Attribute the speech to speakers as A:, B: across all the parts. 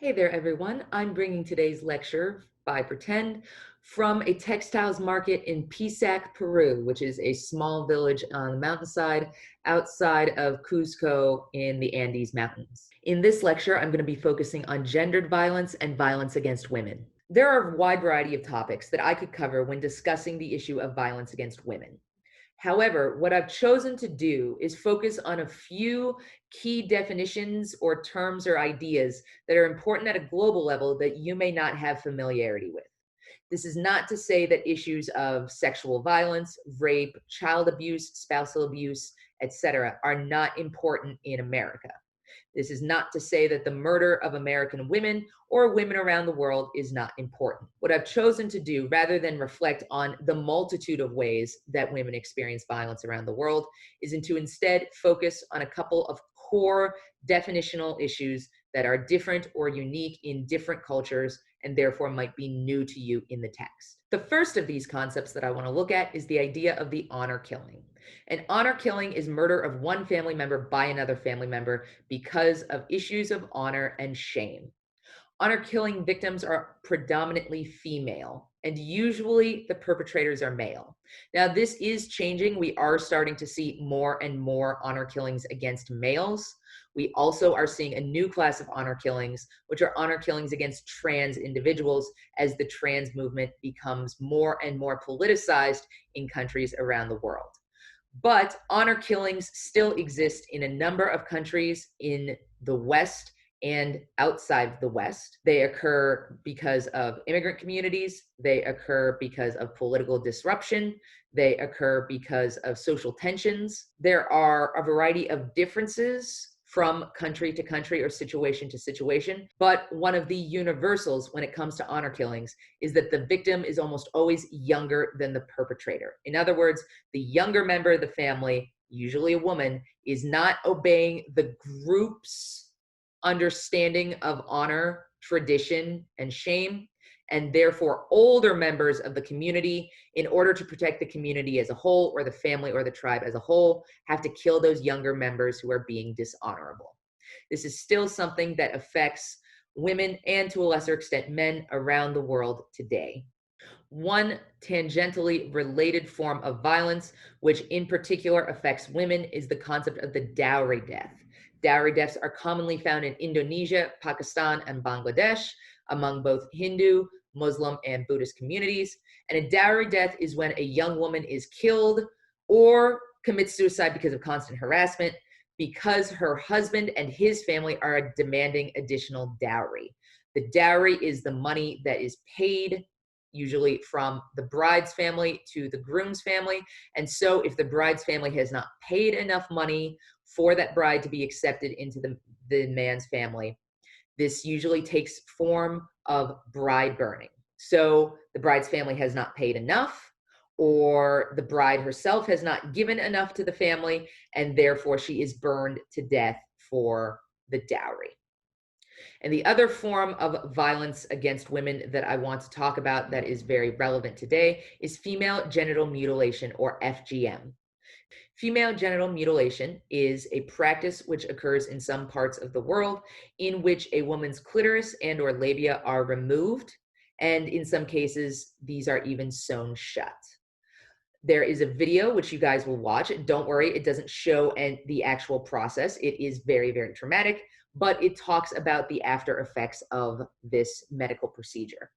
A: Hey there, everyone. I'm bringing today's lecture by Pretend from a textiles market in Pisac, Peru, which is a small village on the mountainside outside of Cusco in the Andes Mountains. In this lecture, I'm going to be focusing on gendered violence and violence against women. There are a wide variety of topics that I could cover when discussing the issue of violence against women. However, what I've chosen to do is focus on a few key definitions or terms or ideas that are important at a global level that you may not have familiarity with. This is not to say that issues of sexual violence, rape, child abuse, spousal abuse, etc., are not important in America. This is not to say that the murder of American women or women around the world is not important. What I've chosen to do, rather than reflect on the multitude of ways that women experience violence around the world, is to instead focus on a couple of core definitional issues that are different or unique in different cultures and therefore might be new to you in the text. The first of these concepts that I want to look at is the idea of the honor killing. An honor killing is murder of one family member by another family member because of issues of honor and shame. Honor killing victims are predominantly female, and usually the perpetrators are male. Now, this is changing. We are starting to see more and more honor killings against males. We also are seeing a new class of honor killings, which are honor killings against trans individuals, as the trans movement becomes more and more politicized in countries around the world. But honor killings still exist in a number of countries in the West and outside the West. They occur because of immigrant communities. They occur because of political disruption. They occur because of social tensions. There are a variety of differences from country to country or situation to situation. But one of the universals when it comes to honor killings is that the victim is almost always younger than the perpetrator. In other words, the younger member of the family, usually a woman, is not obeying the group's understanding of honor, tradition, and shame. And therefore, older members of the community, in order to protect the community as a whole, or the family or the tribe as a whole, have to kill those younger members who are being dishonorable. This is still something that affects women and, to a lesser extent, men around the world today. One tangentially related form of violence, which in particular affects women, is the concept of the dowry death. Dowry deaths are commonly found in Indonesia, Pakistan, and Bangladesh among both Hindu, Muslim, and Buddhist communities. And a dowry death is when a young woman is killed or commits suicide because of constant harassment because her husband and his family are demanding additional dowry. The dowry is the money that is paid usually from the bride's family to the groom's family. And so if the bride's family has not paid enough money for that bride to be accepted into the man's family, this usually takes form of bride burning. So the bride's family has not paid enough, or the bride herself has not given enough to the family, and therefore she is burned to death for the dowry. And the other form of violence against women that I want to talk about that is very relevant today is female genital mutilation, or FGM. Female genital mutilation is a practice which occurs in some parts of the world in which a woman's clitoris and or labia are removed, and in some cases, these are even sewn shut. There is a video which you guys will watch. Don't worry, it doesn't show the actual process. It is very, very traumatic, but it talks about the after effects of this medical procedure.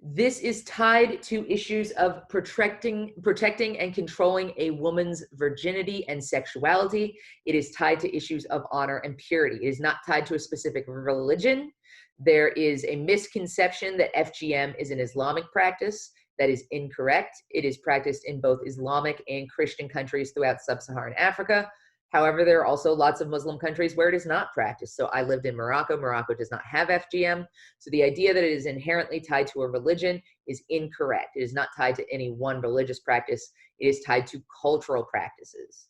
A: This is tied to issues of protecting and controlling a woman's virginity and sexuality. It is tied to issues of honor and purity. It is not tied to a specific religion. There is a misconception that FGM is an Islamic practice. That is incorrect. It is practiced in both Islamic and Christian countries throughout sub-Saharan Africa. However, there are also lots of Muslim countries where it is not practiced. So I lived in Morocco. Morocco does not have FGM. So the idea that it is inherently tied to a religion is incorrect. It is not tied to any one religious practice. It is tied to cultural practices.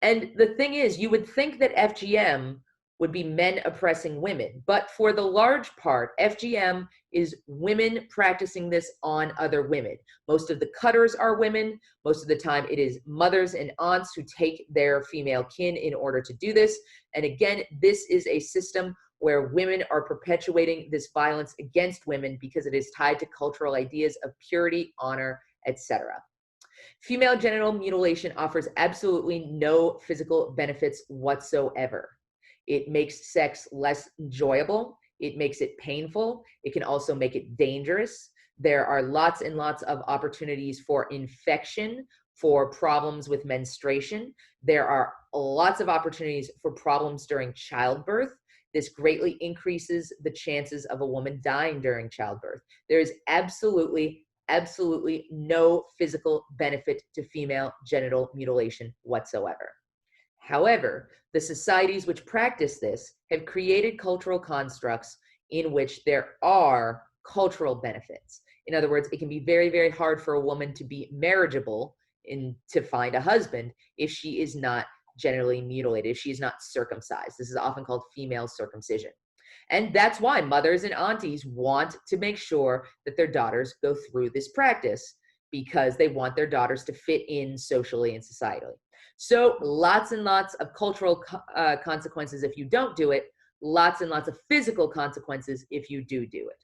A: And the thing is, you would think that FGM would be men oppressing women. But for the large part, FGM is women practicing this on other women. Most of the cutters are women. Most of the time it is mothers and aunts who take their female kin in order to do this. And again, this is a system where women are perpetuating this violence against women because it is tied to cultural ideas of purity, honor, etc. Female genital mutilation offers absolutely no physical benefits whatsoever. It makes sex less enjoyable. It makes it painful. It can also make it dangerous. There are lots and lots of opportunities for infection, for problems with menstruation. There are lots of opportunities for problems during childbirth. This greatly increases the chances of a woman dying during childbirth. There is absolutely no physical benefit to female genital mutilation whatsoever. However, the societies which practice this have created cultural constructs in which there are cultural benefits. In other words, it can be very, very hard for a woman to be marriageable and to find a husband if she is not genitally mutilated, if she is not circumcised. This is often called female circumcision. And that's why mothers and aunties want to make sure that their daughters go through this practice, because they want their daughters to fit in socially and societally. So lots and lots of cultural consequences if you don't do it, lots and lots of physical consequences if you do it.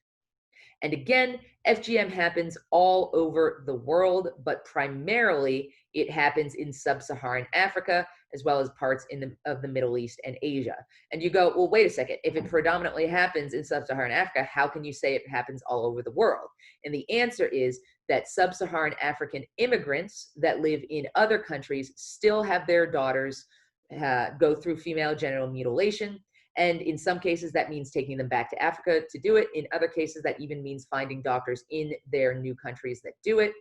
A: And again, FGM happens all over the world, but primarily it happens in sub-Saharan Africa, as well as parts of the Middle East and Asia. And you go, well, wait a second. If it predominantly happens in sub-Saharan Africa, how can you say it happens all over the world? And the answer is that sub-Saharan African immigrants that live in other countries still have their daughters go through female genital mutilation. And in some cases, that means taking them back to Africa to do it. In other cases, that even means finding doctors in their new countries that do it.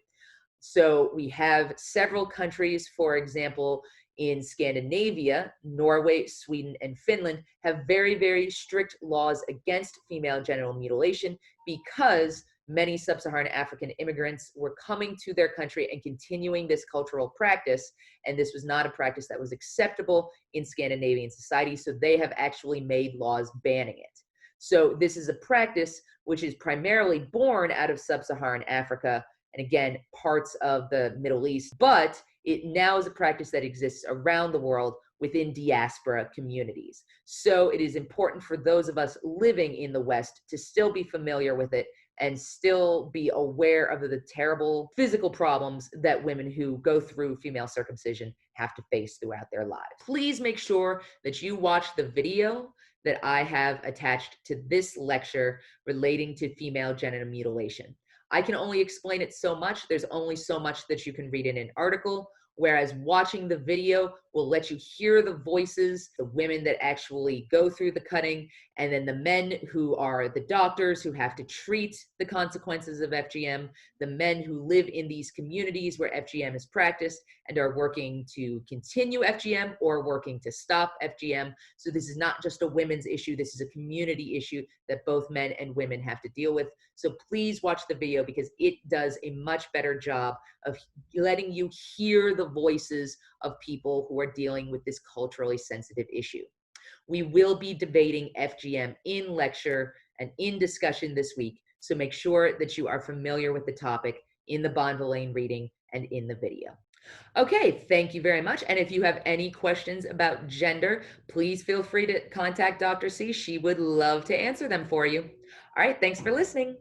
A: So we have several countries, for example, in Scandinavia, Norway, Sweden, and Finland have very, very strict laws against female genital mutilation because many sub-Saharan African immigrants were coming to their country and continuing this cultural practice. And this was not a practice that was acceptable in Scandinavian society. So they have actually made laws banning it. So this is a practice which is primarily born out of sub-Saharan Africa and again, parts of the Middle East, but it now is a practice that exists around the world within diaspora communities. So it is important for those of us living in the West to still be familiar with it and still be aware of the terrible physical problems that women who go through female circumcision have to face throughout their lives. Please make sure that you watch the video that I have attached to this lecture relating to female genital mutilation. I can only explain it so much. There's only so much that you can read in an article, whereas watching the video will let you hear the voices, the women that actually go through the cutting, and then the men who are the doctors who have to treat the consequences of FGM, the men who live in these communities where FGM is practiced and are working to continue FGM or working to stop FGM. So this is not just a women's issue, this is a community issue that both men and women have to deal with. So please watch the video because it does a much better job of letting you hear the voices of people who are dealing with this culturally sensitive issue. We will be debating FGM in lecture and in discussion this week, so make sure that you are familiar with the topic in the Bonvillain reading and in the video. Okay, thank you very much. And if you have any questions about gender, please feel free to contact Dr. C. She would love to answer them for you. All right, thanks for listening.